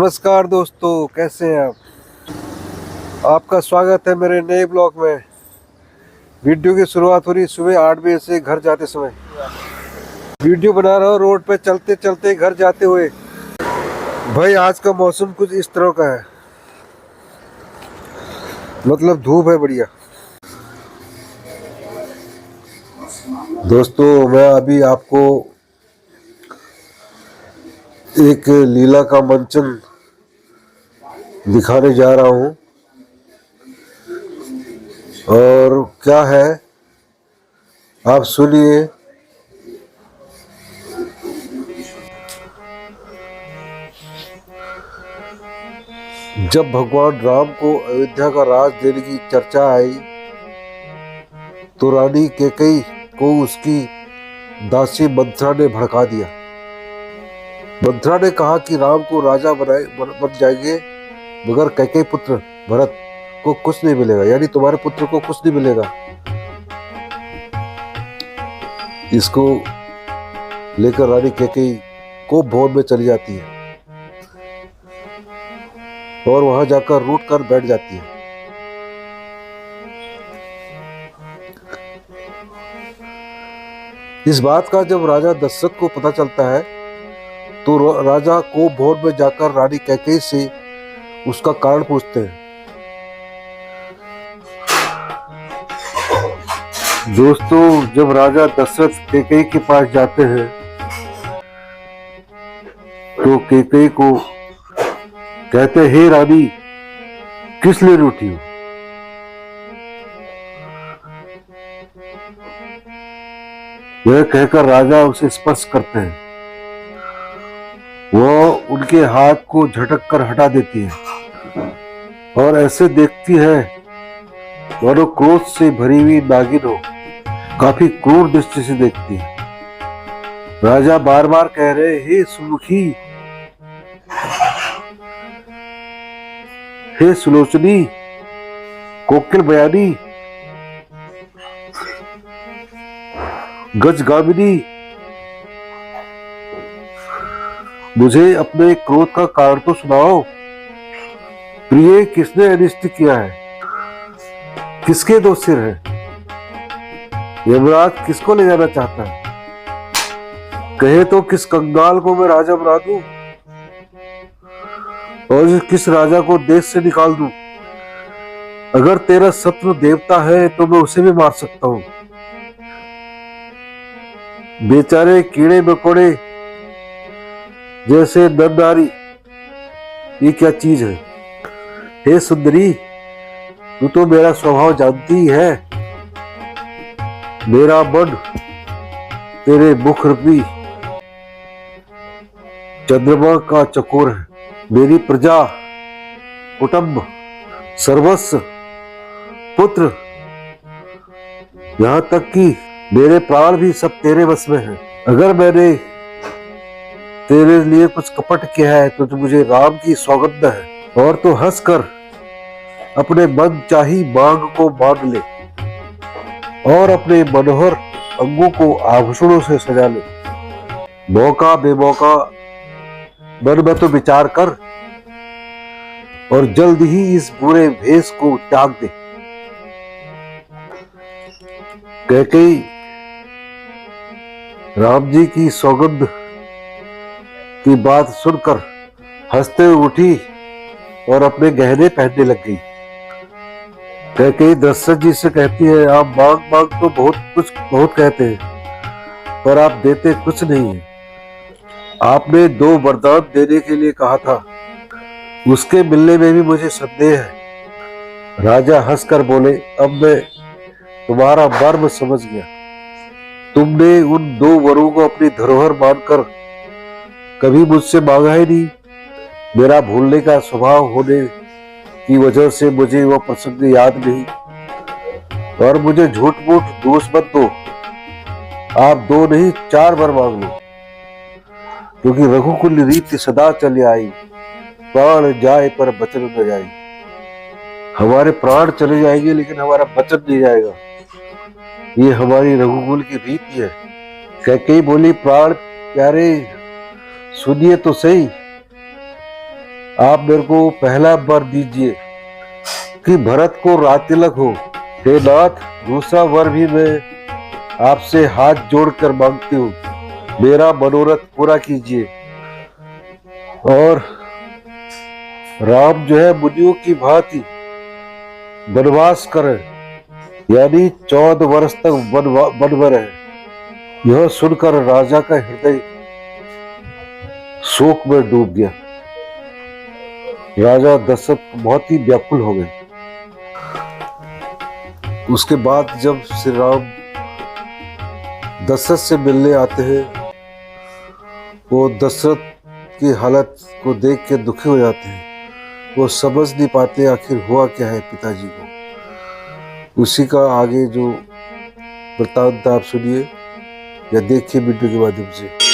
नमस्कार दोस्तों, कैसे हैं आप। आपका स्वागत है मेरे नए ब्लॉग में। वीडियो की शुरुआत हो रही सुबह 8 बजे से घर जाते समय। वीडियो बना रहा हूँ रोड पे चलते चलते घर जाते हुए। भाई आज का मौसम कुछ इस तरह का है, मतलब धूप है बढ़िया। दोस्तों मैं अभी आपको एक लीला का मंचन दिखाने जा रहा हूँ। और क्या है आप सुनिए। जब भगवान राम को अयोध्या का राज देने की चर्चा आई तो रानी कैकेयी को उसकी दासी मंथरा ने भड़का दिया। मंथरा ने कहा कि राम को राजा बन जाएंगे मगर कैकेयी पुत्र भरत को कुछ नहीं मिलेगा, यानी तुम्हारे पुत्र को कुछ नहीं मिलेगा। इसको लेकर रानी कैकेयी को भवन में चली जाती है और वहां जाकर रूठ कर बैठ जाती है। इस बात का जब राजा दशरथ को पता चलता है तो राजा को भवन में जाकर रानी कैकेयी से उसका कारण पूछते हैं। दोस्तों जब राजा दशरथ कैकेयी के पास जाते हैं तो कैकेयी को कहते हैं, हे रानी किस लिए रूठी हो। यह कहकर राजा उसे स्पर्श करते हैं। वह उनके हाथ को झटक कर हटा देती है और ऐसे देखती है मानो क्रोध से भरी हुई नागिन हो। काफी क्रूर दृष्टि से देखती है। राजा बार बार कह रहे, हे सुमुखी, हे सुलोचनी, कोकिल बयानी, गजगामिनी, मुझे अपने क्रोध का कारण तो सुनाओ। प्रिय किसने अनिष्ट किया है, किसके दो सिर हैं, यमराज किसको ले जाना चाहता है। कहे तो किस कंगाल को मैं राजा बना दूं और किस राजा को देश से निकाल दूं। अगर तेरा शत्रु देवता है तो मैं उसे भी मार सकता हूं। बेचारे कीड़े मकोड़े जैसे नर नारी, ये क्या चीज है। हे सुंदरी, तू तो मेरा स्वभाव जानती है। मेरा मन तेरे मुख रूपी चंद्रमा का चकोर है। मेरी प्रजा, कुटुंब, सर्वस्व, पुत्र, यहाँ तक कि मेरे प्राण भी सब तेरे वश में हैं। अगर मैंने तेरे लिए कुछ कपट किया है तो मुझे राम की सौगंध है। और तो हंसकर अपने मन चाही मांग को मांग ले और अपने मनोहर अंगों को आभूषणों से सजा ले। मौका बेमौका मन में तो विचार कर और जल्द ही इस बुरे भेष को त्याग दे। कैकेयी राम जी की सौगंध की बात सुनकर हंसते हुए उठी और अपने गहने पहनने लग गई। कैकेयी दशरथ जी से कहती है, आप मांग मांग तो बहुत कहते हैं पर आप देते कुछ नहीं है। आपने 2 वरदान देने के लिए कहा था, उसके मिलने में भी मुझे संदेह है। राजा हंसकर बोले, अब मैं तुम्हारा मर्म समझ गया। तुमने उन 2 वरों को अपनी धरोहर मानकर कभी मुझसे मांगा ही नहीं। मेरा भूलने का स्वभाव होने की वजह से मुझे वह प्रसंग याद नहीं। और मुझे झूठ मूठ दोष मत दो। आप 2 नहीं 4 बार मांग लो, क्योंकि रघुकुल रीति सदा चली आई, प्राण जाए पर वचन न जाए। हमारे प्राण चले जाएंगे लेकिन हमारा वचन नहीं जाएगा। ये हमारी रघुकुल की रीति है। कैकेयी बोली, प्राण प्यारे सुनिए तो सही, आप मेरे को पहला वर दीजिए कि भरत को राज तिलक हो। हे नाथ, दूसरा वर भी मैं आपसे हाथ जोड़कर मांगती हूँ, मेरा मनोरथ पूरा कीजिए। और राम जो है मुनियों की भांति वनवास करें, यानी 14 वर्ष तक वन में रहे। यह सुनकर राजा का हृदय शोक में डूब गया। राजा दशरथ बहुत ही व्याकुल हो गए। उसके बाद जब श्री राम दशरथ से मिलने आते हैं, वो दशरथ की हालत को देख के दुखी हो जाते हैं। वो समझ नहीं पाते आखिर हुआ क्या है पिताजी को। उसी का आगे जो वृत्तांत आप सुनिए या देखिए वीडियो के माध्यम से।